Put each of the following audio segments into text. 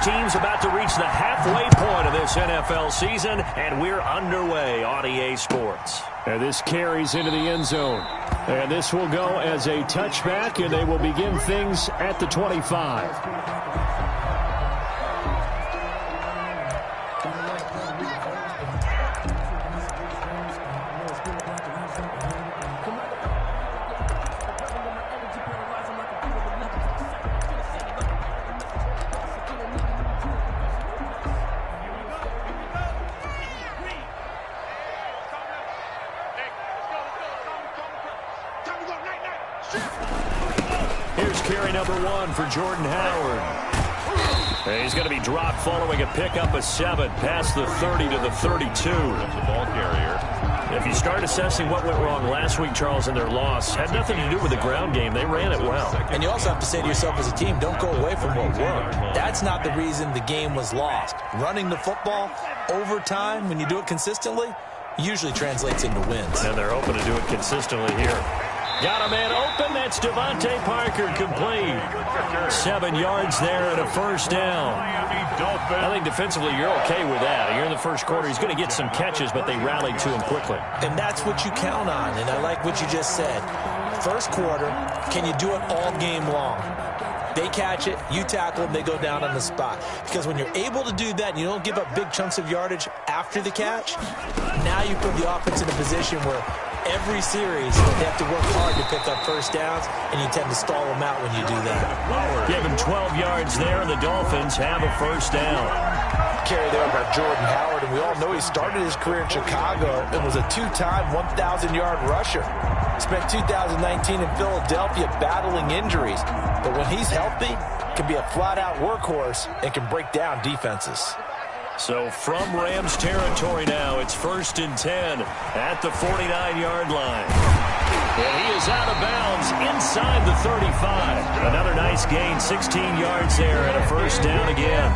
team's about to reach the halfway point of this NFL season, and we're underway on EA Sports. And this carries into the end zone. And this will go as a touchback, and they will begin things at the 25. Carry number 1 for Jordan Howard. And he's going to be dropped following a pickup of 7 past the 30 to the 32. That's the ball carrier. If you start assessing what went wrong last week, Charles, in their loss, had nothing to do with the ground game. They ran it well. And you also have to say to yourself as a team, don't go away from what worked. That's not the reason the game was lost. Running the football over time, when you do it consistently, usually translates into wins. And they're hoping to do it consistently here. Got a man open. That's Devontae Parker, complete. 7 yards there and a first down. I think defensively you're okay with that. You're in the first quarter. He's going to get some catches, but they rallied to him quickly. And that's what you count on, and I like what you just said. First quarter, can you do it all game long? They catch it, you tackle them, they go down on the spot. Because when you're able to do that and you don't give up big chunks of yardage after the catch, now you put the offense in a position where every series they have to work hard to pick up first downs, and you tend to stall them out when you do that. Give him 12 yards there, and the Dolphins have a first down. Carry there by Jordan Howard, and we all know he started his career in Chicago and was a 2-time 1,000-yard rusher. Spent 2019 in Philadelphia battling injuries, but when he's healthy, can be a flat-out workhorse and can break down defenses. So from Rams territory now, it's 1st and 10 at the 49-yard line. And he is out of bounds inside the 35. Another nice gain, 16 yards there and a first down again.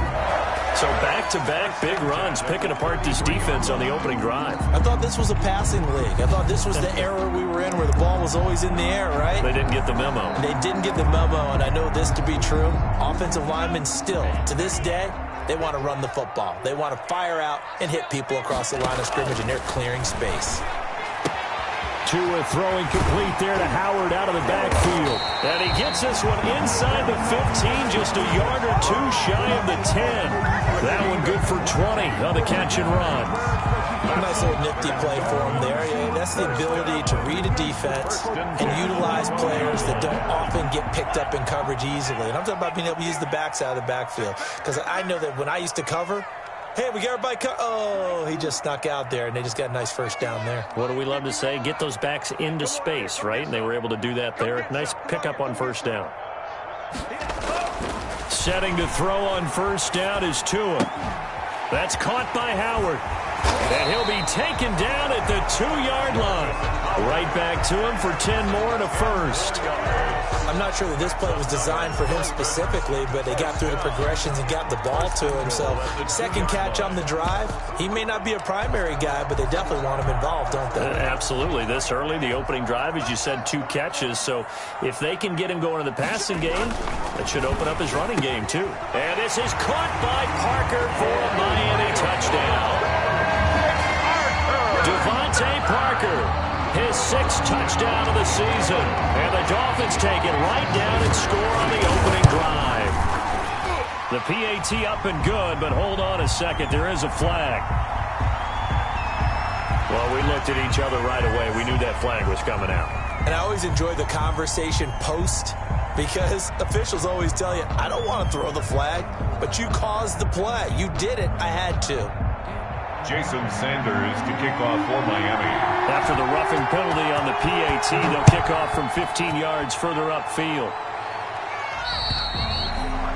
So back-to-back big runs, picking apart this defense on the opening drive. I thought this was a passing league. I thought this was the era we were in where the ball was always in the air, right? They didn't get the memo. They didn't get the memo, and I know this to be true. Offensive linemen still, to this day, they want to run the football. They want to fire out and hit people across the line of scrimmage, and they're clearing space. Tua throwing complete there to Howard out of the backfield. And he gets this one inside the 15, just a yard or 2 shy of the 10. That one good for 20 on the catch and run. A nice little nifty play for him there. Yeah, that's the ability to read a defense and utilize players that don't often get picked up in coverage easily. And I'm talking about being able to use the backs out of the backfield. Because I know that when I used to cover, hey, we got everybody oh, he just snuck out there, and they just got a nice first down there. What do we love to say? Get those backs into space, right? And they were able to do that there. Nice pickup on first down. Setting to throw on first down is Tua. That's caught by Howard. And he'll be taken down at the 2-yard line. Right back to him for 10 more and a first. I'm not sure that this play was designed for him specifically, but they got through the progressions and got the ball to him. So second catch on the drive. He may not be a primary guy, but they definitely want him involved, don't they? Absolutely. This early, the opening drive, as you said, 2 catches. So if they can get him going in the passing game, that should open up his running game too. And this is caught by Parker for a Miami touchdown. Devontae Parker, his 6th touchdown of the season. And the Dolphins take it right down and score on the opening drive. The PAT up and good, but hold on a second. There is a flag. Well, we looked at each other right away. We knew that flag was coming out. And I always enjoy the conversation post, because officials always tell you, I don't want to throw the flag, but you caused the play. You did it. I had to. Jason Sanders to kick off for Miami. After the roughing penalty on the PAT, they'll kick off from 15 yards further upfield.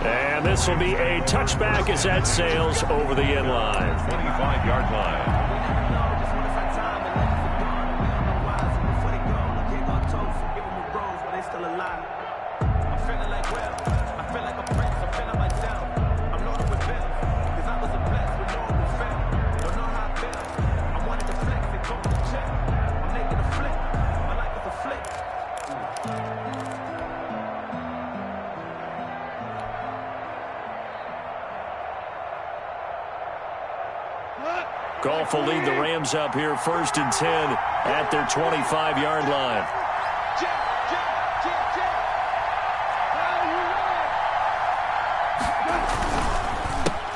And this will be a touchback as that sails over the end line. 25-yard line. Goff will lead the Rams up here 1st and 10 at their 25-yard line.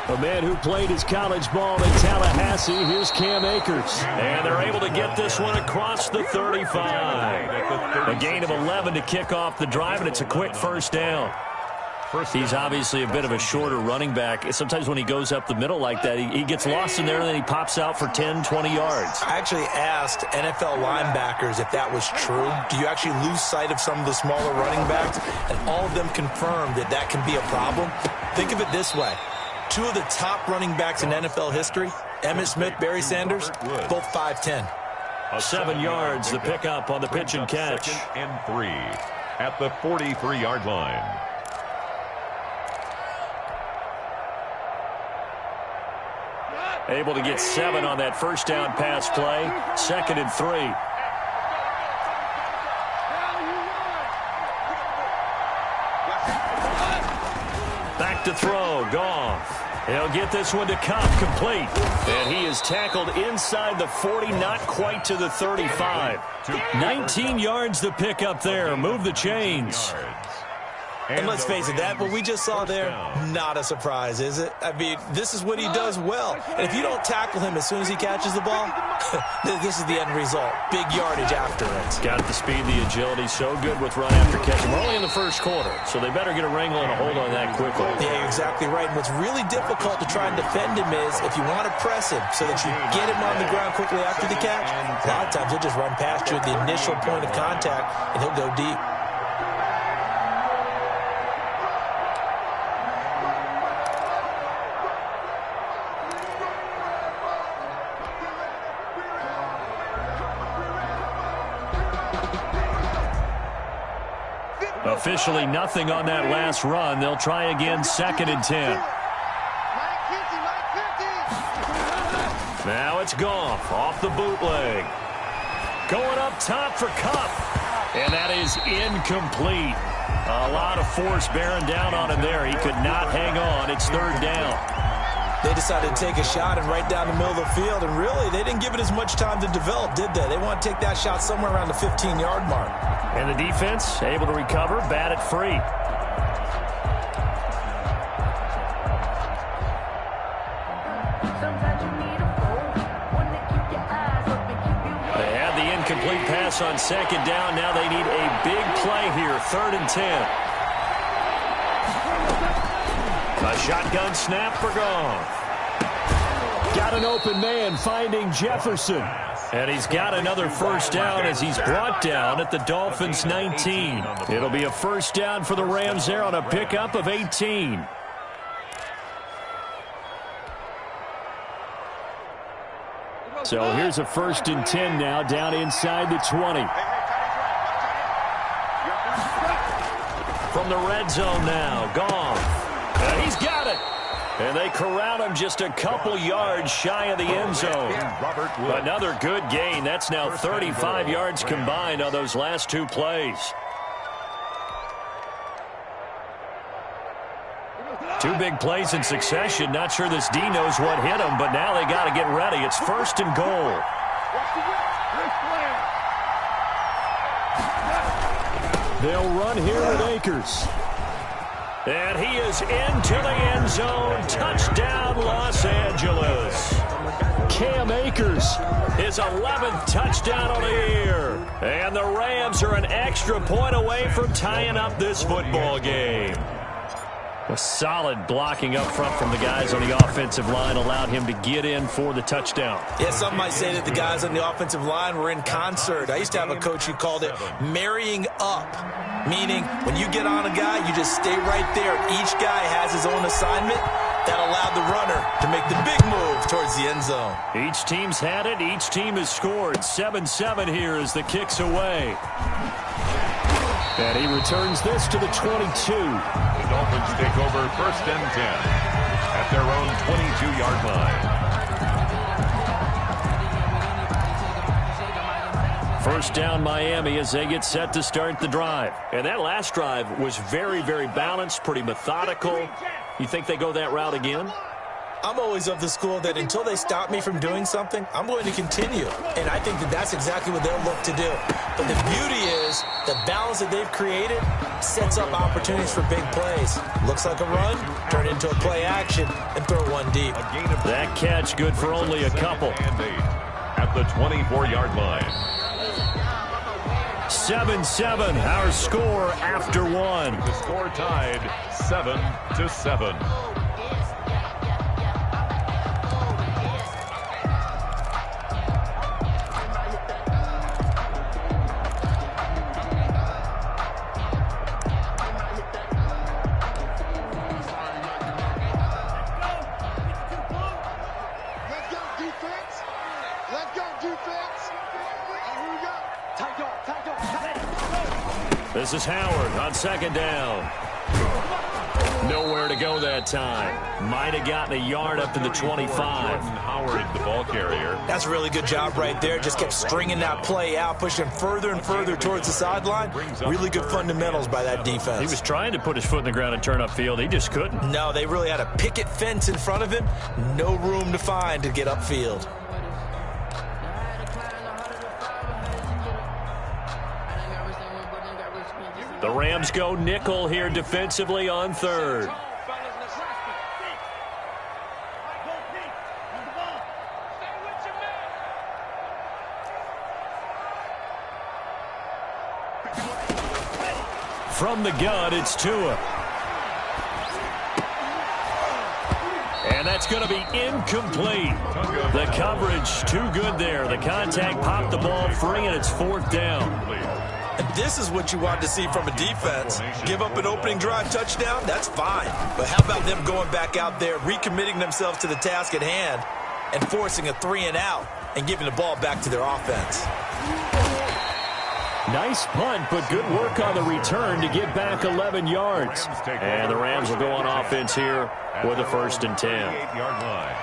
A man who played his college ball in Tallahassee, here's Cam Akers. And they're able to get this one across the 35. A gain of 11 to kick off the drive, and it's a quick first down. He's obviously a bit of a shorter running back. Sometimes when he goes up the middle like that, he gets lost in there, and then he pops out for 10, 20 yards. I actually asked NFL linebackers if that was true. Do you actually lose sight of some of the smaller running backs? And all of them confirmed that that can be a problem. Think of it this way. 2 of the top running backs in NFL history, Emmitt Smith, Barry Sanders, both 5'10". 7 yards, the pickup on the pitch and catch. 2nd and 3 at the 43-yard line. Able to get 7 on that first down pass play. 2nd and 3. Back to throw. Goff. He'll get this one to Cup, complete. And he is tackled inside the 40, not quite to the 35. 19 yards the pick up there. Move the chains. And let's face it, that what we just saw there, not a surprise, is it? I mean, this is what he does well. And if you don't tackle him as soon as he catches the ball, this is the end result. Big yardage after it. Got the speed, the agility, so good with run after catch. We're only in the first quarter, so they better get a wrangle and a hold on that quickly. Yeah, you're exactly right. And what's really difficult to try and defend him is if you want to press him so that you get him on the ground quickly after the catch, a lot of times he'll just run past you at the initial point of contact, and he'll go deep. Officially nothing on that last run. They'll try again, 2nd and 10. Now it's Goff off the bootleg. Going up top for Cup. And that is incomplete. A lot of force bearing down on him there. He could not hang on. It's 3rd down. They decided to take a shot and right down the middle of the field, and really, they didn't give it as much time to develop, did they? They want to take that shot somewhere around the 15-yard mark. And the defense able to recover, bat it free. They had the incomplete pass on 2nd down. Now they need a big play here, 3rd and 10. A shotgun snap for Goff. Got an open man finding Jefferson. And he's got another first down as he's brought down at the Dolphins' 19. It'll be a first down for the Rams there on a pickup of 18. So here's a 1st and 10 now down inside the 20. From the red zone now, Goff. And he's got it. And they corral him just a couple yards shy of the end zone. Another good gain. That's now 35 yards combined on those last 2 plays. 2 big plays in succession. Not sure this D knows what hit him, but now they got to get ready. It's 1st and goal. They'll run here with Akers. And he is into the end zone. Touchdown, Los Angeles. Cam Akers. His 11th touchdown on the year. And the Rams are an extra point away from tying up this football game. A solid blocking up front from the guys on the offensive line allowed him to get in for the touchdown. Yeah, some might say that the guys on the offensive line were in concert. I used to have a coach who called it marrying up, meaning when you get on a guy, you just stay right there. Each guy has his own assignment. That allowed the runner to make the big move towards the end zone. Each team's had it. Each team has scored. 7-7 here as the kick's away. And he returns this to the 22. The Dolphins take over 1st and 10 at their own 22-yard line. First down Miami as they get set to start the drive. And that last drive was very, very balanced, pretty methodical. You think they go that route again? I'm always of the school that until they stop me from doing something, I'm going to continue. And I think that that's exactly what they'll look to do. But the beauty is the balance that they've created sets up opportunities for big plays. Looks like a run, turn into a play action, and throw one deep. That catch good for only a couple. At the 24-yard line. 7-7, our score after one. The score tied 7-7. This is Howard on second down. Nowhere to go that time. Might have gotten a yard up to the 25. Howard, the ball carrier. That's a really good job right there. Just kept stringing that play out, pushing him further and further towards the sideline. Really good fundamentals by that defense. He was trying to put his foot in the ground and turn upfield. He just couldn't. No, they really had a picket fence in front of him. No room to find to get upfield. The Rams go nickel here defensively on third. From the gun, it's Tua. And that's going to be incomplete. The coverage too good there. The contact popped the ball free, and it's fourth down. And this is what you want to see from a defense. Give up an opening drive touchdown, that's fine. But how about them going back out there, recommitting themselves to the task at hand, and forcing a 3-and-out and giving the ball back to their offense. Nice punt, but good work on the return to get back 11 yards. And the Rams will go on offense here with a 1st and 10. 8-yard line.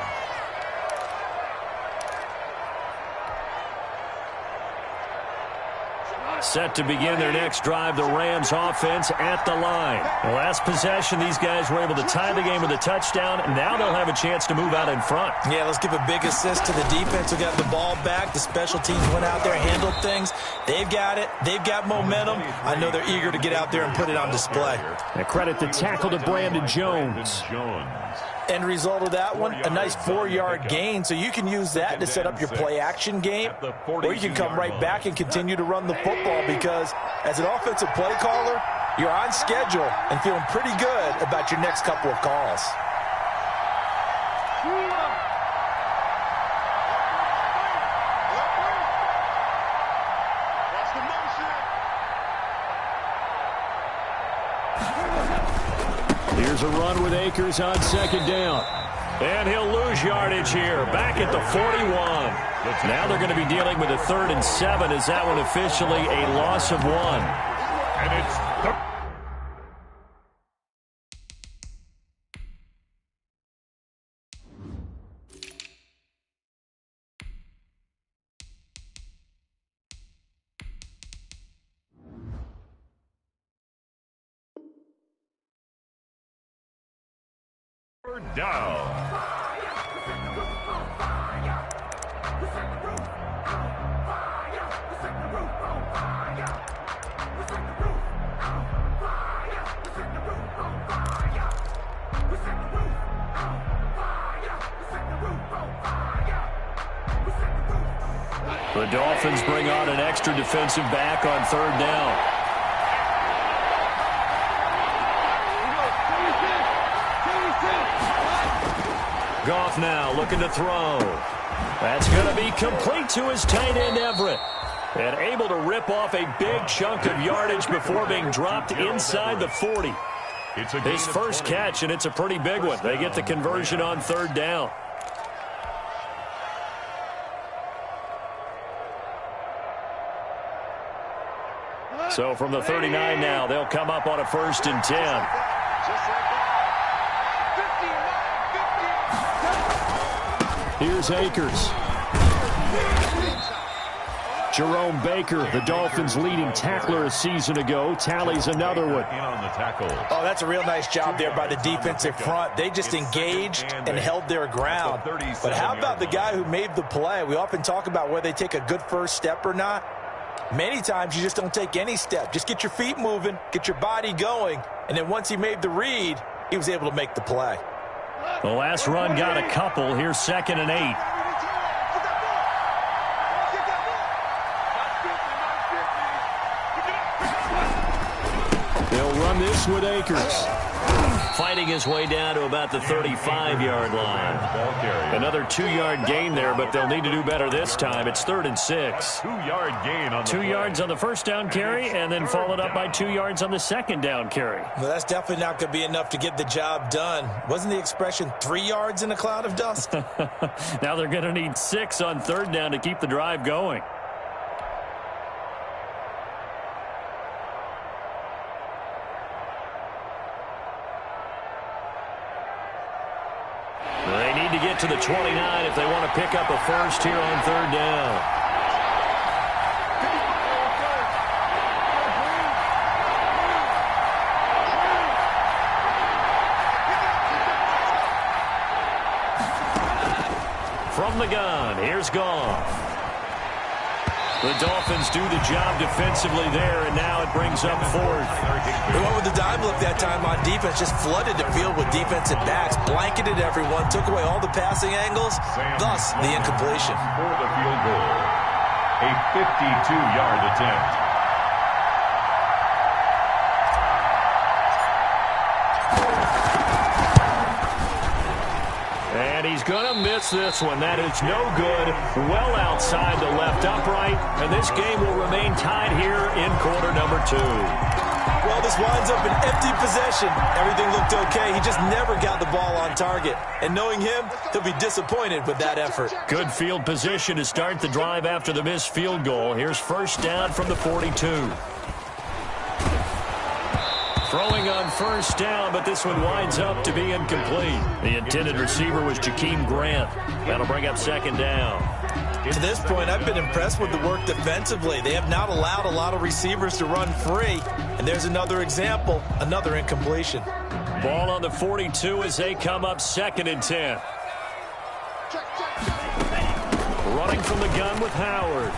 Set to begin their next drive, the Rams offense at the line. The last possession, these guys were able to tie the game with a touchdown. Now they'll have a chance to move out in front. Yeah, let's give a big assist to the defense who got the ball back. The special teams went out there, handled things. They've got it. They've got momentum. I know they're eager to get out there and put it on display. And credit the tackle to Brandon Jones. End result of that one, a nice 4-yard gain, so you can use that to set up your play-action game, or you can come right back and continue to run the football because as an offensive play caller, you're on schedule and feeling pretty good about your next couple of calls. Here's a run with Akers on second down. And he'll lose yardage here. Back at the 41. Now they're going to be dealing with a 3rd and 7. Is that one officially a loss of 1? And it's down. The Dolphins bring on an extra defensive back on 3rd down. Goff now looking to throw. That's going to be complete to his tight end, Everett. And able to rip off a big chunk of yardage before being dropped inside the 40. His first catch, and it's a pretty big one. They get the conversion on 3rd down. So from the 39 now, they'll come up on a 1st and 10. Here's Akers. Jerome Baker, the Dolphins' leading tackler a season ago, tallies another one. In on the tackle. Oh, that's a real nice job there by the defensive front. They just engaged and held their ground. But how about the guy who made the play? We often talk about whether they take a good first step or not. Many times you just don't take any step. Just get your feet moving, get your body going, and then once he made the read, he was able to make the play. The last run got a couple. Here's 2nd and 8. They'll run this with Akers. Fighting his way down to about the 35-yard line. Another 2-yard gain there, but they'll need to do better this time. It's 3rd and 6. 2-yard gain on the 2 yards on the first down carry, and then followed up by 2 yards on the second down carry. Well, that's definitely not going to be enough to get the job done. Wasn't the expression 3 yards in a cloud of dust? Now they're going to need 6 on 3rd down to keep the drive going. They need to get to the 29 if they want to pick up a first here on 3rd down. From the gun, here's Goff. The Dolphins do the job defensively there, and now it brings up 4th. They went with the dime look that time on defense, just flooded the field with defensive backs, blanketed everyone, took away all the passing angles, thus the incompletion. For the field goal, a 52-yard attempt. And he's going to miss this one. That is no good. Well outside the left upright. And this game will remain tied here in quarter number 2. Well, this winds up an empty possession. Everything looked okay. He just never got the ball on target. And knowing him, he'll be disappointed with that effort. Good field position to start the drive after the missed field goal. Here's 1st down from the 42. Throwing on 1st down, but this one winds up to be incomplete. The intended receiver was Jakeem Grant. That'll bring up 2nd down. To this point, I've been impressed with the work defensively. They have not allowed a lot of receivers to run free. And there's another example, another incompletion. Ball on the 42 as they come up 2nd and 10. Running from the gun with Howard.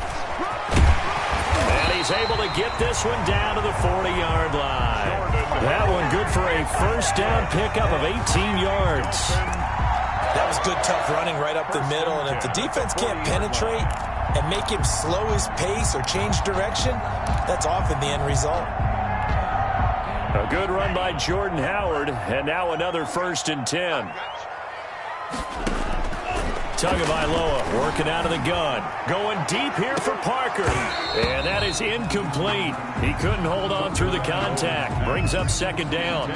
And he's able to get this one down to the 40-yard line. That one good for a 1st down pickup of 18 yards. That was good, tough running right up the middle. And if the defense can't penetrate and make him slow his pace or change direction, that's often the end result. A good run by Jordan Howard, and now another 1st and 10. Tagovailoa working out of the gun. Going deep here for Parker. And that is incomplete. He couldn't hold on through the contact. Brings up 2nd down.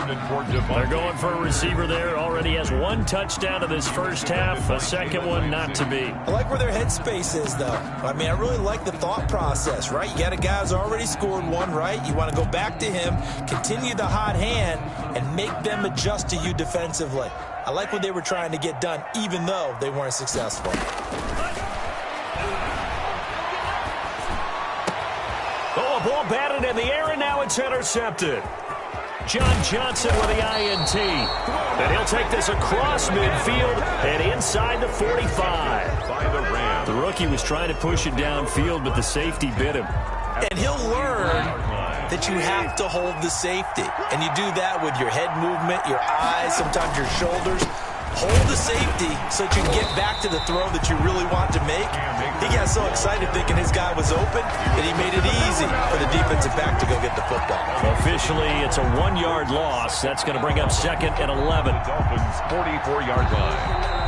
They're going for a receiver there. Already has 1 touchdown in this first half. A second one not to be. I like where their headspace is, though. I mean, I really like the thought process, right? You got a guy who's already scored 1, right? You want to go back to him, continue the hot hand, and make them adjust to you defensively. I like what they were trying to get done, even though they weren't successful. Oh, a ball batted in the air, and now it's intercepted. John Johnson with the INT. And he'll take this across midfield and inside the 45. The rookie was trying to push it downfield, but the safety bit him. And he'll learn that you have to hold the safety. And you do that with your head movement, your eyes, sometimes your shoulders. Hold the safety so that you can get back to the throw that you really want to make. He got so excited thinking his guy was open that he made it easy for the defensive back to go get the football. Officially, it's a 1-yard loss. That's going to bring up 2nd and 11. Dolphins 44-yard line.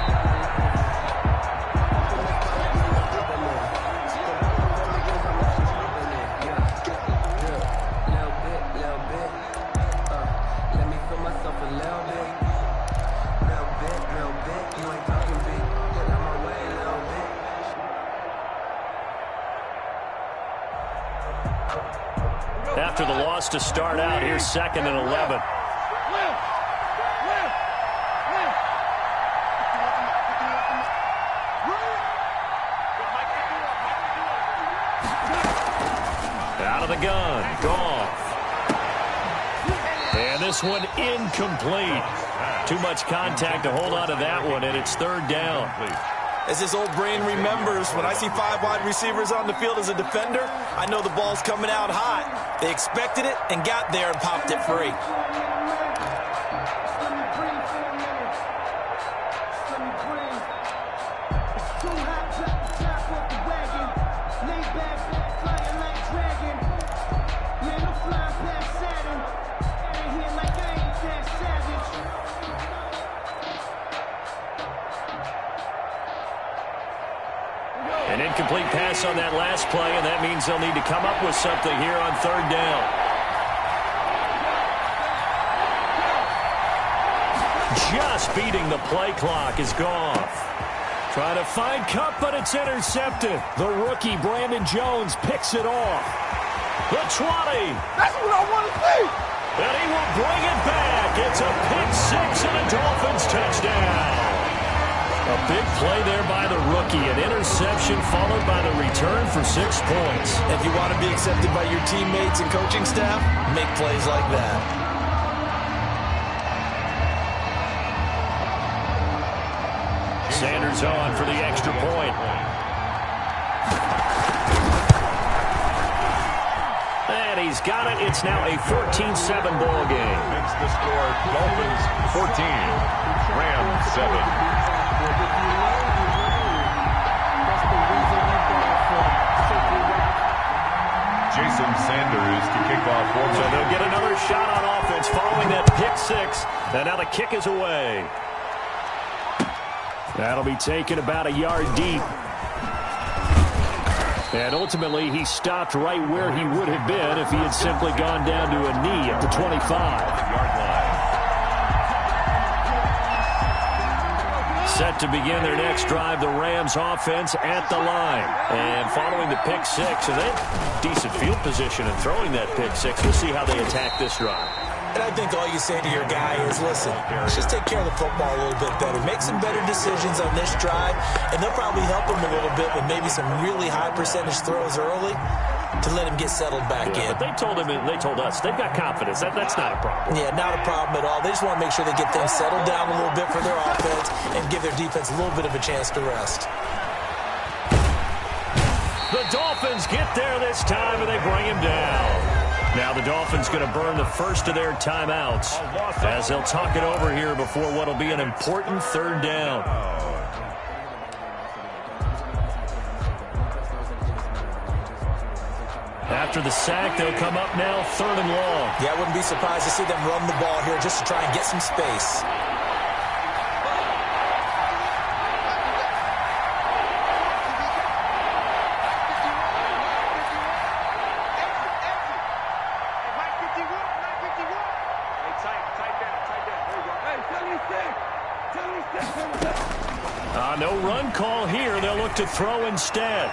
After the loss to start out, here's 2nd and 11. Out of the gun, Goff. And this one incomplete. Too much contact to hold on to that one, and it's third down. As his old brain remembers, when I see 5 wide receivers on the field as a defender, I know the ball's coming out hot. They expected it and got there and popped it free. An incomplete pass on that last play, and that means they'll need to come up with something here on third down. Just beating the play clock is Goff. Trying to find Cup, but it's intercepted. The rookie, Brandon Jones, picks it off. The 20. That's what I want to see. And he will bring it back. It's a pick six and a Dolphins touchdown. A big play there by the rookie. An interception followed by the return for 6 points. If you want to be accepted by your teammates and coaching staff, make plays like that. Sanders on for the extra point. And he's got it. It's now a 14-7 ball game. Makes the score Dolphins 14, Rams 7. Jason Sanders to kick off. So they'll get another shot on offense following that pick six. And now the kick is away. That'll be taken about a yard deep. And ultimately, he stopped right where he would have been if he had simply gone down to a knee at the 25. Set to begin their next drive, the Rams offense at the line. And following the pick six, and they have decent field position in throwing that pick six. We'll see how they attack this drive. And I think all you say to your guy is, listen, let's just take care of the football a little bit better. Make some better decisions on this drive, and they'll probably help him a little bit with maybe some really high percentage throws early to let him get settled back in. But they told us, they've got confidence. That's not a problem. Yeah, not a problem at all. They just want to make sure they get things settled down a little bit for their offense and give their defense a little bit of a chance to rest. The Dolphins get there this time, and they bring him down. Now the Dolphins going to burn the first of their timeouts as they'll talk it over here before what will be an important third down. After the sack, they'll come up now third and long. Yeah, I wouldn't be surprised to see them run the ball here just to try and get some space. No run call here. They'll look to throw instead.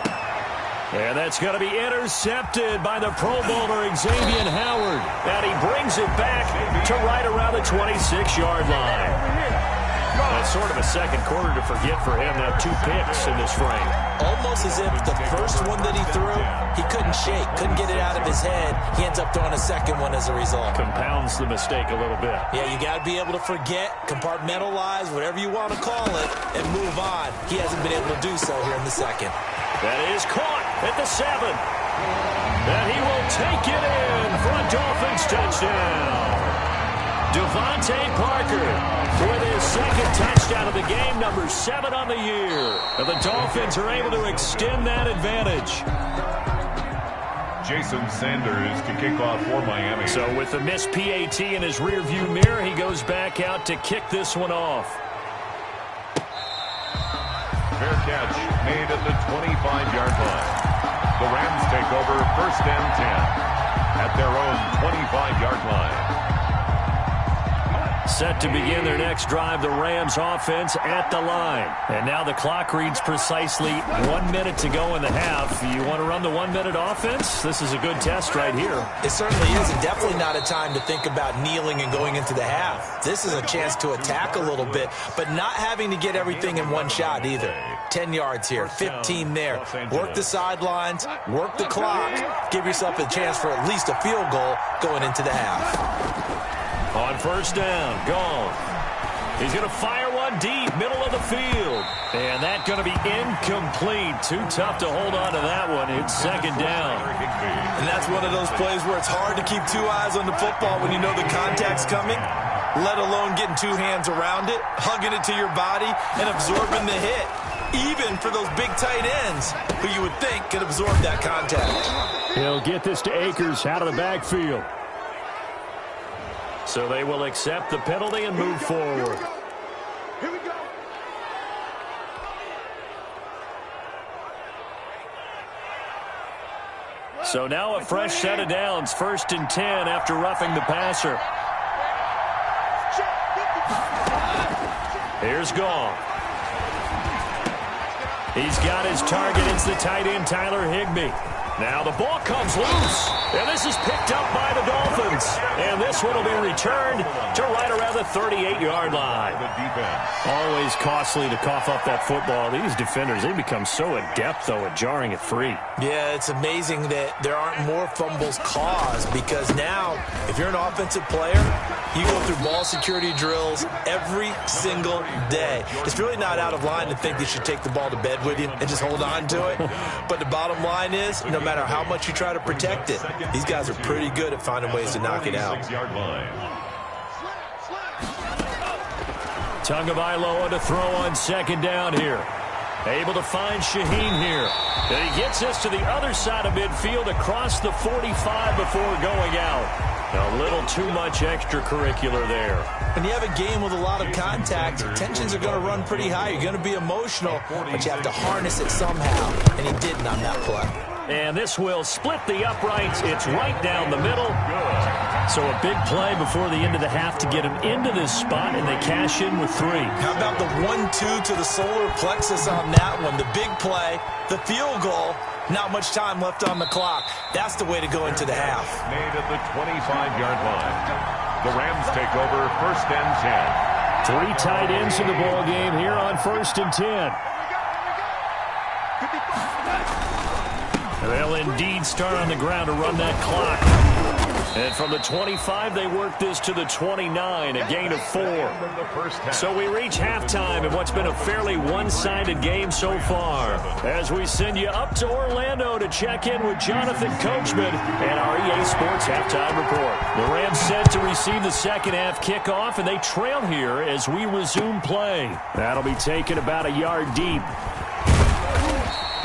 And that's going to be intercepted by the Pro Bowler, Xavier Howard. And he brings it back to right around the 26-yard line. That's sort of a second quarter to forget for him. Now 2 picks in this frame. Almost as if the first one that he threw, he couldn't shake, couldn't get it out of his head. He ends up throwing a second one as a result. Compounds the mistake a little bit. Yeah, you got to be able to forget, compartmentalize, whatever you want to call it, and move on. He hasn't been able to do so here in the second. That is caught at the 7. And he will take it in for a Dolphins touchdown. Devontae Parker with his second touchdown of the game, number 7 on the year. And the Dolphins are able to extend that advantage. Jason Sanders to kick off for Miami. So with the missed PAT in his rearview mirror, he goes back out to kick this one off. Fair catch made at the 25-yard line. The Rams take over first and 10 at their own 25-yard line. Set to begin their next drive, the Rams offense at the line. And now the clock reads precisely 1 minute to go in the half. You want to run the 1 minute offense? This is a good test right here. It certainly is, and definitely not a time to think about kneeling and going into the half. This is a chance to attack a little bit, but not having to get everything in one shot either. 10 yards here, 15 there. Work the sidelines, work the clock, give yourself a chance for at least a field goal going into the half. On first down, gone. He's going to fire one deep, middle of the field. And that's going to be incomplete. Too tough to hold on to that one. It's second down. And that's one of those plays where it's hard to keep two eyes on the football when you know the contact's coming, let alone getting two hands around it, hugging it to your body, and absorbing the hit. Even for those big tight ends who you would think could absorb that contact. He'll get this to Akers out of the backfield. So they will accept the penalty and move forward. Here we go. So now a fresh set of downs, 1st and 10 after roughing the passer. Here's Gall. He's got his target. It's the tight end, Tyler Higbee. Now the ball comes loose, and this is picked up by the Dolphins. And this one will be returned to right around the 38-yard line. Always costly to cough up that football. These defenders, they become so adept, though, at jarring it free. Yeah, it's amazing that there aren't more fumbles caused, because now, if you're an offensive player, you go through ball security drills every single day. It's really not out of line to think you should take the ball to bed with you and just hold on to it. But the bottom line is, no matter how much you try to protect it, these guys are pretty good at finding ways to knock it out. Tagovailoa to throw on second down here. Able to find Shaheen here. And he gets us to the other side of midfield across the 45 before going out. A little too much extracurricular there. When you have a game with a lot of contact, tensions are going to run pretty high. You're going to be emotional, but you have to harness it somehow. And he didn't on that play. And this will split the uprights. It's right down the middle. So a big play before the end of the half to get him into this spot, and they cash in with 3. How about the 1-2 to the solar plexus on that one? The big play, the field goal, not much time left on the clock. That's the way to go into the half. Made at the 25-yard line. The Rams take over 1st and 10. 3 tight ends in the ball game here on 1st and 10. They'll indeed start on the ground to run that clock. And from the 25, they work this to the 29, a gain of 4. So we reach halftime in what's been a fairly one-sided game so far. As we send you up to Orlando to check in with Jonathan Coachman and our EA Sports Halftime Report. The Rams set to receive the second half kickoff, and they trail here as we resume play. That'll be taken about a yard deep.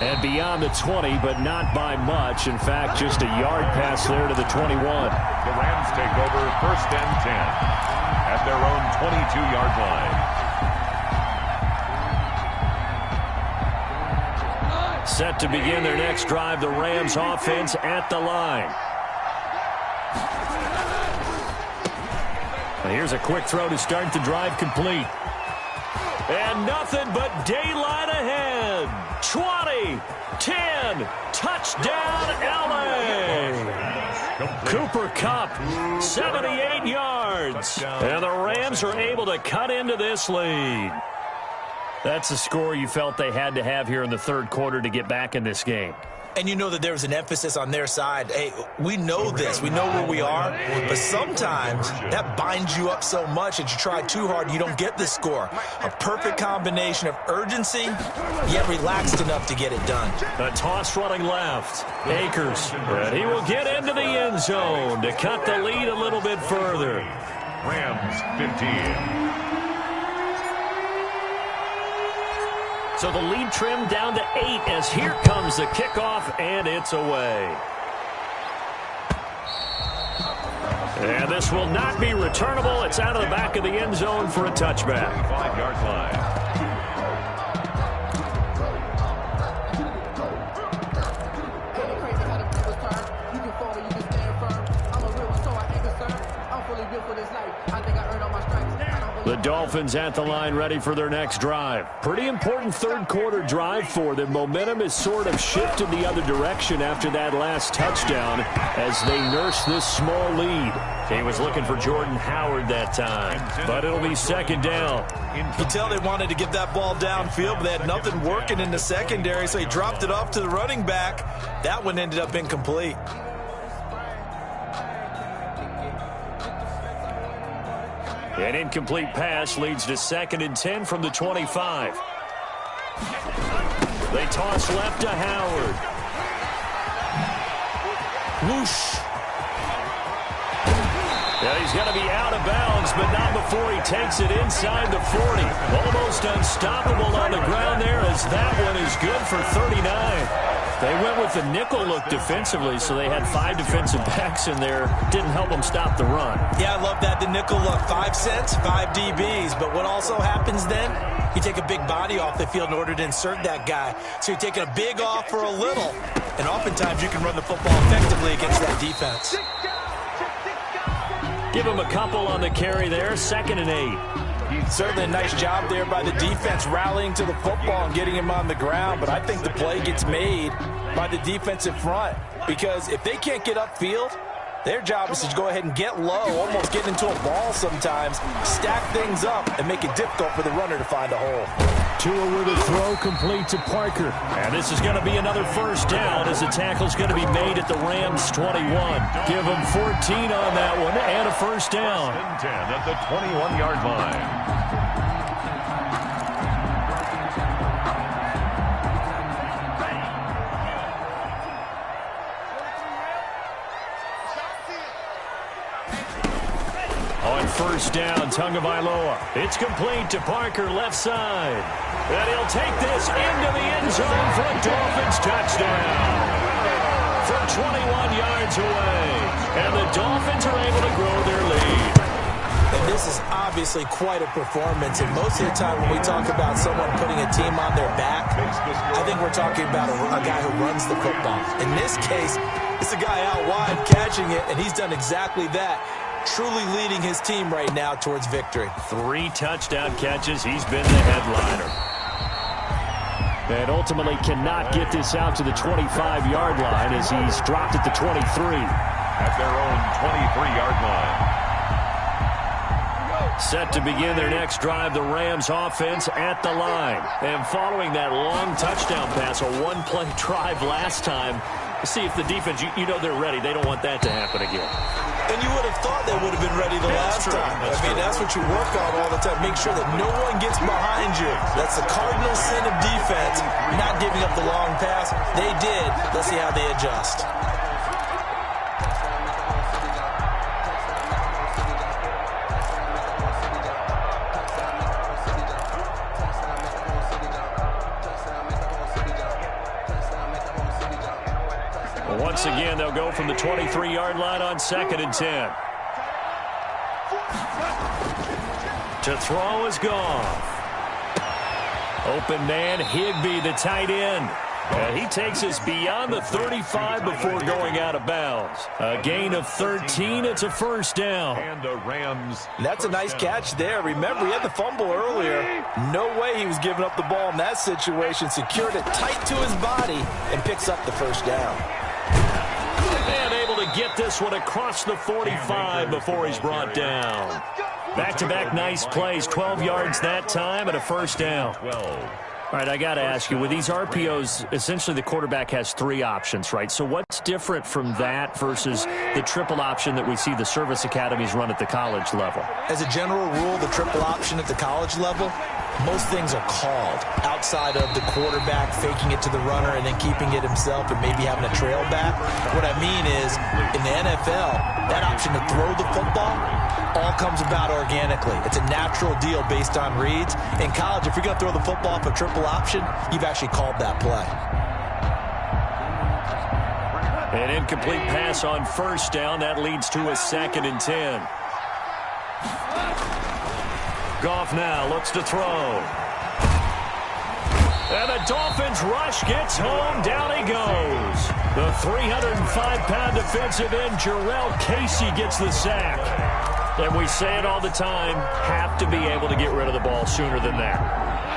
And beyond the 20, but not by much. In fact, just a yard pass there to the 21. The Rams take over 1st and 10 at their own 22-yard line. Set to begin their next drive, the Rams offense at the line. And here's a quick throw to start the drive complete. And nothing but daylight ahead. 20, 10, touchdown LA. Cooper Kupp, 78 yards. And the Rams are able to cut into this lead. That's a score you felt they had to have here in the third quarter to get back in this game. And you know that there was an emphasis on their side. Hey, we know this. We know where we are. But sometimes that binds you up so much that you try too hard, you don't get the score. A perfect combination of urgency, yet relaxed enough to get it done. A toss running left. Akers. And he will get into the end zone to cut the lead a little bit further. Rams 15. So the lead trimmed down to 8 as here comes the kickoff, and it's away. And this will not be returnable. It's out of the back of the end zone for a touchback. 5-yard line. The Dolphins at the line ready for their next drive. Pretty important third quarter drive for them. Momentum has sort of shifted the other direction after that last touchdown as they nurse this small lead. He was looking for Jordan Howard that time, but it'll be second down. You can tell they wanted to get that ball downfield, but they had nothing working in the secondary, so he dropped it off to the running back. That one ended up incomplete. An incomplete pass leads to 2nd and 10 from the 25. They toss left to Howard. Whoosh. Yeah, he's going to be out of bounds, but not before he takes it inside the 40. Almost unstoppable on the ground there as that one is good for 39. They went with the nickel look defensively, so they had 5 defensive backs in there. Didn't help them stop the run. Yeah, I love that, the nickel look. 5 cents, 5 DBs. But what also happens then, you take a big body off the field in order to insert that guy. So you're taking a big off for a little. And oftentimes you can run the football effectively against that defense. Give him a couple on the carry there, 2nd and 8. Certainly a nice job there by the defense rallying to the football and getting him on the ground. But I think the play gets made by the defensive front because if they can't get upfield, their job is to go ahead and get low, almost get into a ball sometimes, stack things up, and make it difficult for the runner to find a hole. Tua with a throw complete to Parker. And this is going to be another first down as the tackle's going to be made at the Rams' 21. Give them 14 on that one and a first down. 10 at the 21-yard line. On first down, Tagovailoa. It's complete to Parker, left side. And he'll take this into the end zone for a Dolphins touchdown. From 21 yards away. And the Dolphins are able to grow their lead. And this is obviously quite a performance. And most of the time when we talk about someone putting a team on their back, I think we're talking about a guy who runs the football. In this case, it's a guy out wide catching it, and he's done exactly that. Truly leading his team right now towards victory. 3 touchdown catches. He's been the headliner. And ultimately cannot get this out to the 25-yard line as he's dropped at the 23. At their own 23-yard line. Set to begin their next drive, the Rams offense at the line. And following that long touchdown pass, a one-play drive last time, see if the defense, you know they're ready. They don't want that to happen again. And you would have thought they would have been ready the last time. That's what you work on all the time. Make sure that no one gets behind you. That's the cardinal sin of defense, not giving up the long pass. They did. Let's see how they adjust. Once again, they'll go from the 23-yard line on 2nd and 10. To throw is Goff. Open man, Higbee, the tight end. He takes us beyond the 35 before going out of bounds. A gain of 13. It's a first down. And the Rams. That's a nice catch there. Remember, he had the fumble earlier. No way he was giving up the ball in that situation. Secured it tight to his body and picks up the first down. And able to get this one across the 45 before he's brought down. Back-to-back nice plays. 12 yards that time and a first down. 12. All right, I got to ask you, with these RPOs, essentially the quarterback has 3 options, right? So what's different from that versus the triple option that we see the service academies run at the college level? As a general rule, the triple option at the college level, most things are called outside of the quarterback faking it to the runner and then keeping it himself and maybe having a trail back. What I mean is, in the NFL, that option to throw the football all comes about organically. It's a natural deal based on reads. In college, if you're going to throw the football off a triple option, you've actually called that play. An incomplete pass on first down. That leads to a 2nd and 10. Goff now looks to throw. And the Dolphins rush gets home. Down he goes. The 305-pound defensive end, Jarrell Casey, gets the sack. And we say it all the time, have to be able to get rid of the ball sooner than that.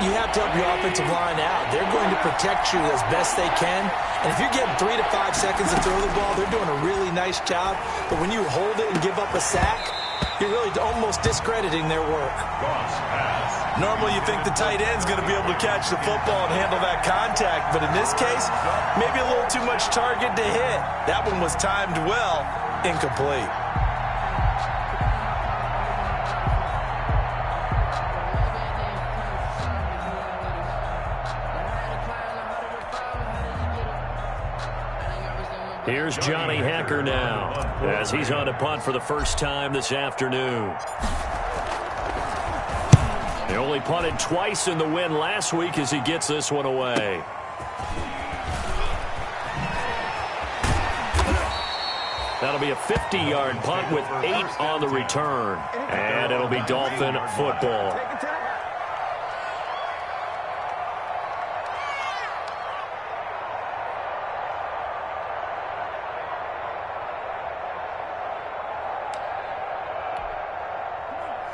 You have to help your offensive line out. They're going to protect you as best they can. And if you're getting 3 to 5 seconds to throw the ball, they're doing a really nice job. But when you hold it and give up a sack, you're really almost discrediting their work. Normally you think the tight end's going to be able to catch the football and handle that contact. But in this case, maybe a little too much target to hit. That one was timed well, incomplete. Here's Johnny Hacker now, as he's on a punt for the first time this afternoon. He only punted twice in the win last week as he gets this one away. That'll be a 50-yard punt with 8 on the return. And it'll be Dolphin football.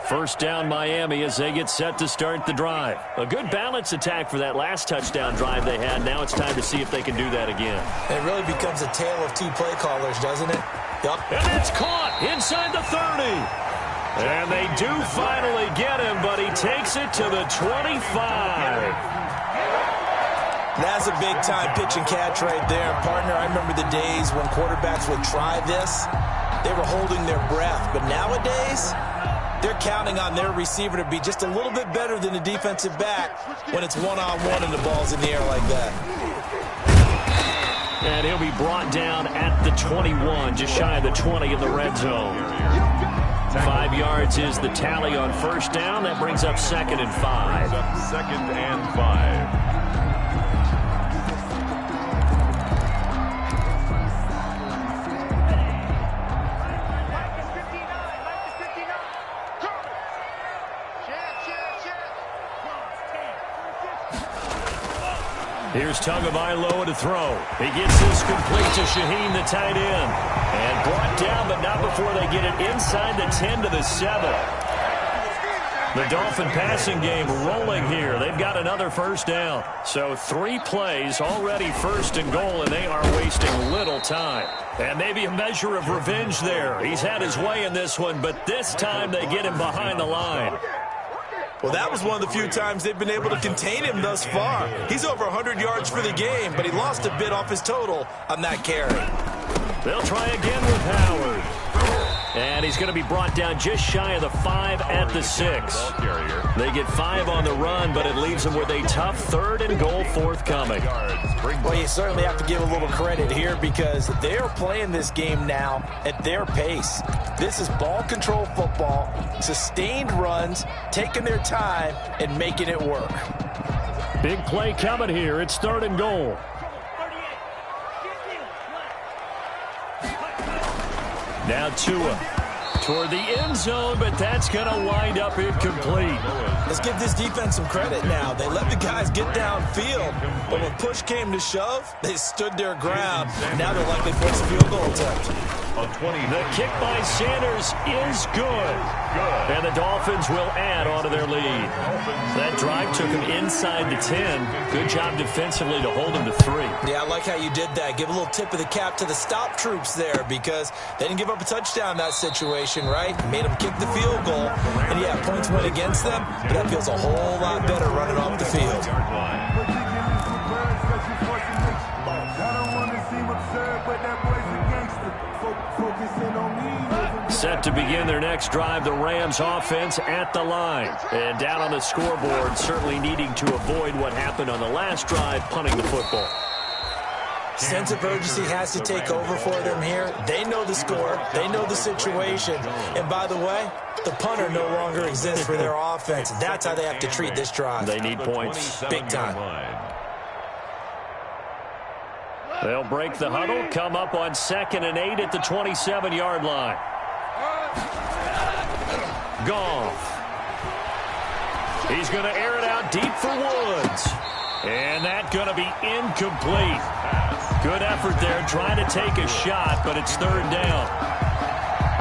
First down Miami as they get set to start the drive. A good balance attack for that last touchdown drive they had. Now it's time to see if they can do that again. It really becomes a tale of 2 play callers, doesn't it? Yup. And it's caught inside the 30. And they do finally get him, but he takes it to the 25. That's a big-time pitch and catch right there. Partner, I remember the days when quarterbacks would try this. They were holding their breath. But nowadays, they're counting on their receiver to be just a little bit better than the defensive back when it's one-on-one and the ball's in the air like that. And he'll be brought down at the 21, just shy of the 20 in the red zone. 5 yards is the tally on first down. That brings up 2nd and 5. 2nd and 5. Here's Tagovailoa to throw. He gets this complete to Shaheen, the tight end. And brought down, but not before they get it inside the 10 to the 7. The Dolphin passing game rolling here. They've got another first down. So 3 plays, already 1st and goal, and they are wasting little time. And maybe a measure of revenge there. He's had his way in this one, but this time they get him behind the line. Well, that was one of the few times they've been able to contain him thus far. He's over 100 yards for the game, but he lost a bit off his total on that carry. They'll try again with Howard. And he's going to be brought down just shy of the 5 at the 6. They get 5 on the run, but it leaves them with a tough 3rd and goal forthcoming. Well, you certainly have to give a little credit here because they're playing this game now at their pace. This is ball control football, sustained runs, taking their time, and making it work. Big play coming here. It's 3rd and goal. Now Tua toward the end zone, but that's going to wind up incomplete. Let's give this defense some credit now. They let the guys get downfield, but when push came to shove, they stood their ground. Now they're likely for a field goal attempt. The kick by Sanders is good. And the Dolphins will add on to their lead. That drive took him inside the 10. Good job defensively to hold him to 3. Yeah, I like how you did that. Give a little tip of the cap to the stop troops there because they didn't give up a touchdown in that situation, right? Made them kick the field goal. And, yeah, points went against them, but that feels a whole lot better running off the field. Set to begin their next drive, the Rams offense at the line. And down on the scoreboard, certainly needing to avoid what happened on the last drive, punting the football. Sense of urgency has to take over for them here. They know the score. They know the situation. And by the way, the punter no longer exists for their offense. That's how they have to treat this drive. They need points big time. They'll break the huddle, come up on 2nd and 8 at the 27-yard line. Goff. He's going to air it out deep for Woods. And that's going to be incomplete. Good effort there trying to take a shot, but it's 3rd down.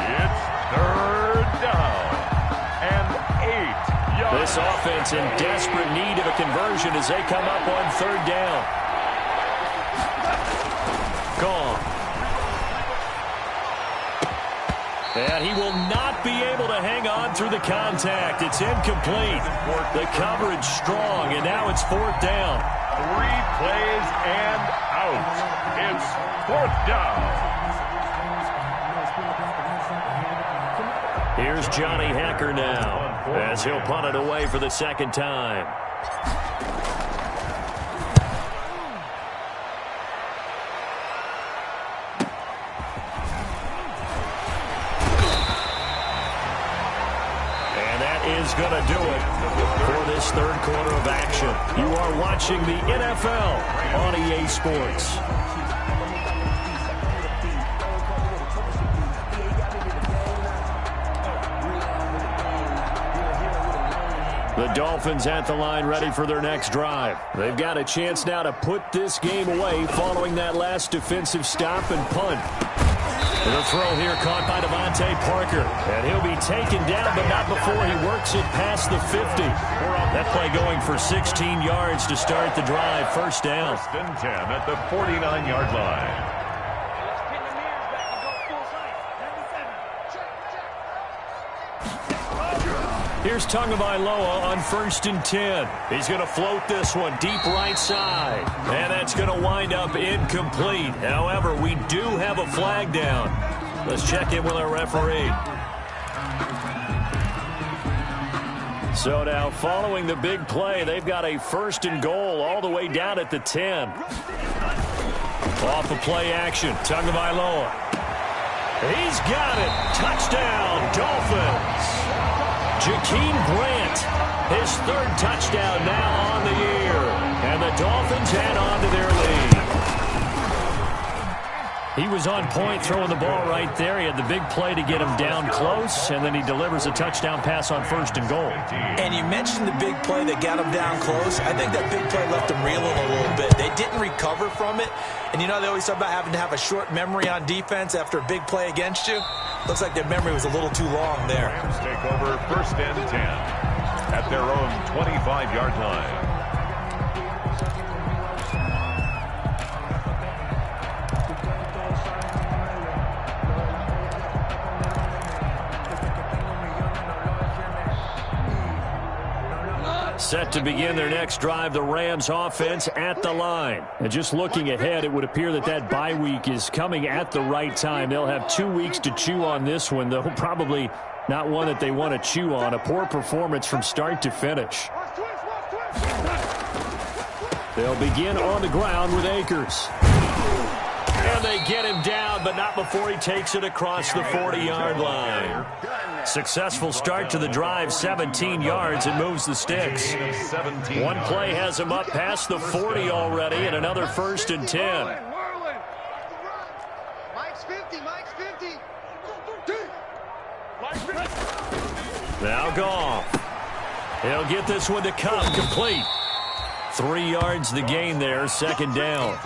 It's 3rd down. This offense in desperate need of a conversion as they come up on third down. Gone. And he will not be able to hang on through the contact. It's incomplete. The coverage strong, and now it's fourth down. 3 plays and out. It's fourth down. Here's Johnny Hecker now as he'll punt it away for the second time. Is going to do it for this third quarter of action. You are watching the NFL on EA Sports. The Dolphins at the line ready for their next drive. They've got a chance now to put this game away following that last defensive stop and punt. The throw here caught by Devontae Parker. And he'll be taken down, but not before he works it past the 50. That play going for 16 yards to start the drive. First down. First and 10 at the 49-yard line. Here's Tagovailoa on first and 10. He's going to float this one deep right side. And that's going to wind up incomplete. However, we do have a flag down. Let's check in with our referee. So now, following the big play, they've got a first and goal all the way down at the 10. Off of play action, Tagovailoa. He's got it. Touchdown, Dolphins. Jakeem Grant, his third touchdown now on the year. And the Dolphins head on to their lead. He was on point throwing the ball right there. He had the big play to get him down close, and then he delivers a touchdown pass on first and goal. And you mentioned the big play that got him down close. I think that big play left him reeling a little bit. They didn't recover from it. And you know, they always talk about having to have a short memory on defense after a big play against you. Looks like their memory was a little too long there. Rams take over first and 10 at their own 25-yard line. Set to begin their next drive, the Rams offense at the line. And just looking ahead, it would appear that that bye week is coming at the right time. They'll have 2 weeks to chew on this one, though probably not one that they want to chew on. A poor performance from start to finish. They'll begin on the ground with Akers. And they get him down, but not before he takes it across the 40-yard line. Successful start to the drive, 17 yards, and moves the sticks. One play has him up past the 40 already, and another first and 10. Mike's 50, Mike's 50. Now Goff. He'll get this one to come complete. 3 yards the gain there, second down.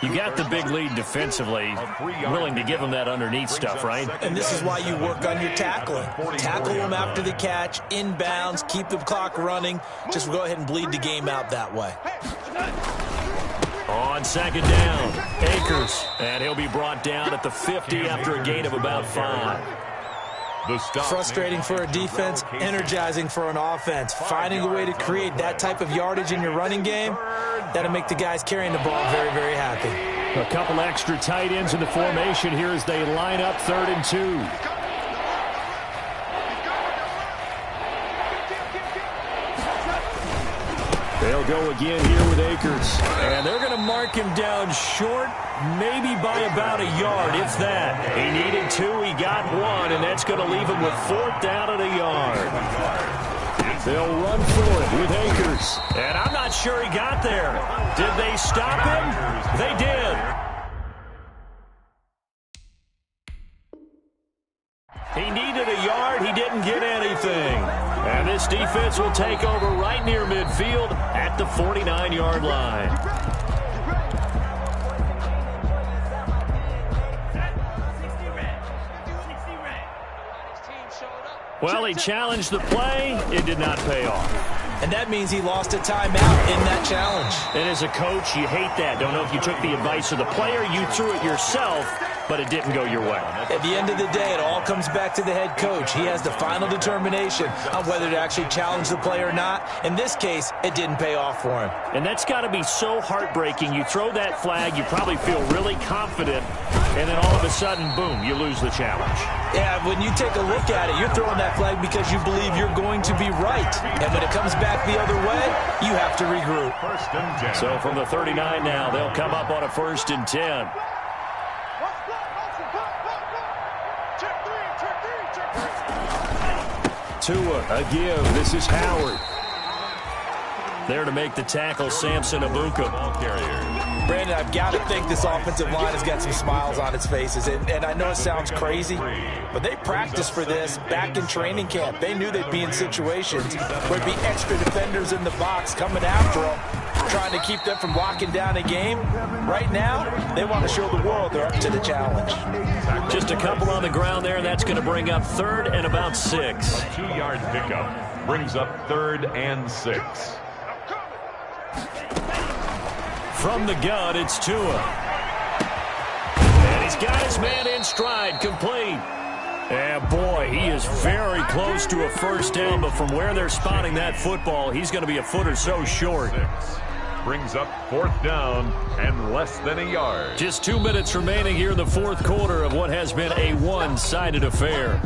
You got the big lead defensively. Willing to give them that underneath stuff, right? And this is why you work on your tackling. Tackle them after the catch, inbounds, keep the clock running. Just go ahead and bleed the game out that way. On second down, Akers. And he'll be brought down at the 50 after a gain of about 5. Frustrating for a defense, energizing for an offense. Finding a way to create that type of yardage in your running game, that'll make the guys carrying the ball very, very happy. A couple extra tight ends in the formation here as they line up third and 2. They'll go again here with Akers. And they're going to mark him down short, maybe by about a yard, if that. He needed 2, he got 1, and that's going to leave him with fourth down and a yard. They'll run for it with Akers. And I'm not sure he got there. Did they stop him? They did. He needed a yard. He didn't get anything. And this defense will take over right near midfield at the 49-yard line. Well, he challenged the play. It did not pay off. And that means he lost a timeout in that challenge. And as a coach, you hate that. Don't know if you took the advice of the player, you threw it yourself, but it didn't go your way. At the end of the day, it all comes back to the head coach. He has the final determination on whether to actually challenge the play or not. In this case, it didn't pay off for him. And that's got to be so heartbreaking. You throw that flag, you probably feel really confident, and then all of a sudden, boom, you lose the challenge. Yeah, when you take a look at it, you're throwing that flag because you believe you're going to be right. And when it comes back the other way, you have to regroup. First and 10. So from the 39 now, they'll come up on a 1st and 10. Tua, a give. This is Howard. There to make the tackle, Samson Abuka. Ball carrier. Brandon, I've got to think this offensive line has got some smiles on its faces. And I know it sounds crazy, but they practiced for this back in training camp. They knew they'd be in situations where there'd be extra defenders in the box coming after them, trying to keep them from locking down a game. Right now, they want to show the world they're up to the challenge. Just a couple on the ground there, and that's going to bring up 3rd and about 6. A 2-yard pickup brings up 3rd and 6. From the gun, it's Tua. And he's got his man in stride, complete. And boy, he is very close to a 1st down, but from where they're spotting that football, he's going to be a foot or so short. Brings up 4th down and less than a yard. Just 2 minutes remaining here in the 4th quarter of what has been a one-sided affair.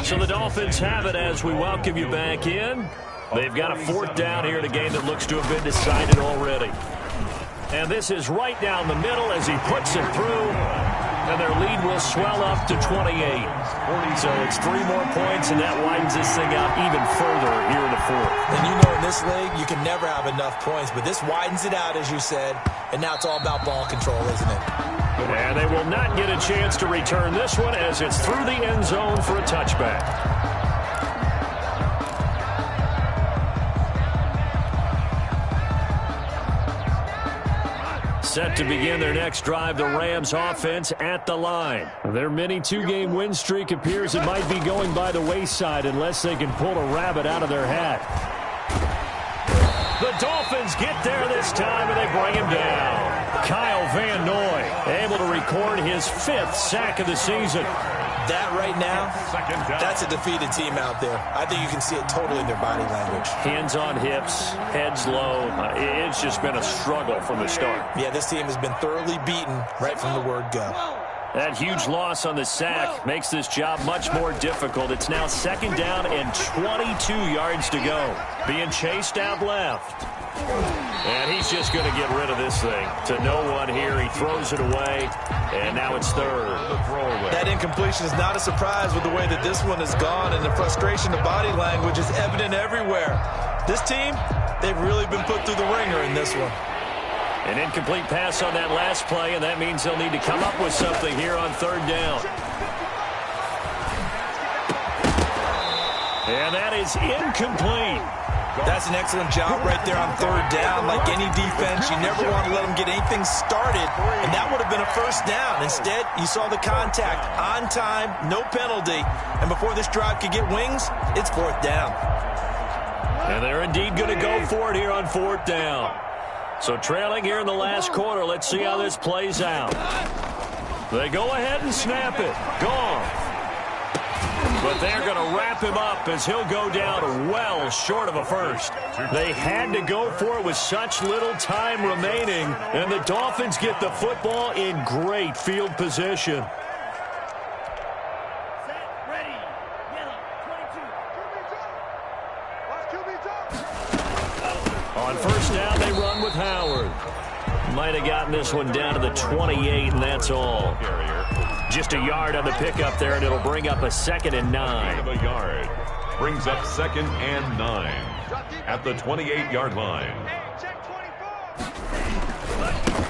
So the Dolphins have it as we welcome you back in. They've got a 4th down here in a game that looks to have been decided already. And this is right down the middle as he puts it through. And their lead will swell up to 28. So it's 3 more points, and that widens this thing out even further here in the 4th. And you know in this league, you can never have enough points, but this widens it out, as you said, and now it's all about ball control, isn't it? And they will not get a chance to return this one as it's through the end zone for a touchback. Set to begin their next drive, the Rams offense at the line. Their mini 2-game win streak appears it might be going by the wayside unless they can pull a rabbit out of their hat. The Dolphins get there this time, and they bring him down. Kyle Van Noy able to record his 5th sack of the season. That right now, that's a defeated team out there. I think you can see it totally in their body language. Hands on hips, heads low. It's just been a struggle from the start. Yeah, this team has been thoroughly beaten right from the word go. That huge loss on the sack makes this job much more difficult. It's now 2nd down and 22 yards to go. Being chased out left. And he's just going to get rid of this thing. To no one here. He throws it away. And now it's 3rd. That incompletion is not a surprise with the way that this one has gone, and the frustration of body language is evident everywhere. This team, they've really been put through the ringer in this one. An incomplete pass on that last play, and that means they'll need to come up with something here on 3rd down. And that is incomplete. That's an excellent job right there on 3rd down. Like any defense, you never want to let them get anything started, and that would have been a 1st down. Instead, you saw the contact on time, no penalty, and before this drive could get wings, it's 4th down. And they're indeed going to go for it here on 4th down. So trailing here in the last quarter, let's see how this plays out. They go ahead and snap it. Gone. But they're going to wrap him up as he'll go down well short of a 1st. They had to go for it with such little time remaining, and the Dolphins get the football in great field position. On 1st down, they run with Howard. Might have gotten this one down to the 28, and that's all. Just a yard on the pickup there, and it'll bring up a 2nd and 9. A yard. Brings up 2nd and 9 at the 28-yard line.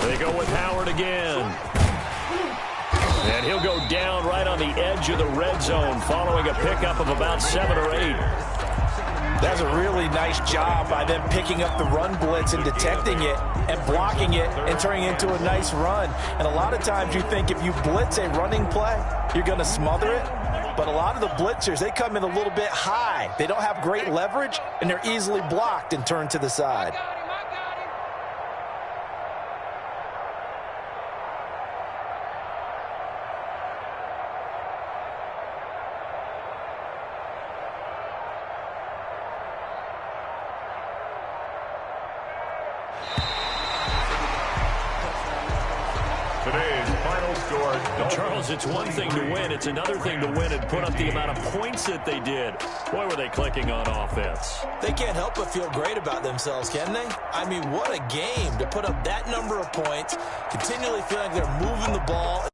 They go with Howard again. And he'll go down right on the edge of the red zone following a pickup of about 7 or 8. That's a really nice job by them picking up the run blitz and detecting it and blocking it and turning it into a nice run. And a lot of times you think if you blitz a running play, you're going to smother it. But a lot of the blitzers, they come in a little bit high. They don't have great leverage, and they're easily blocked and turned to the side. Today's final score. Charles, it's one thing to win. It's another thing to win and put up the amount of points that they did. Boy, were they clicking on offense. They can't help but feel great about themselves, can they? I mean, what a game to put up that number of points, continually feeling like they're moving the ball.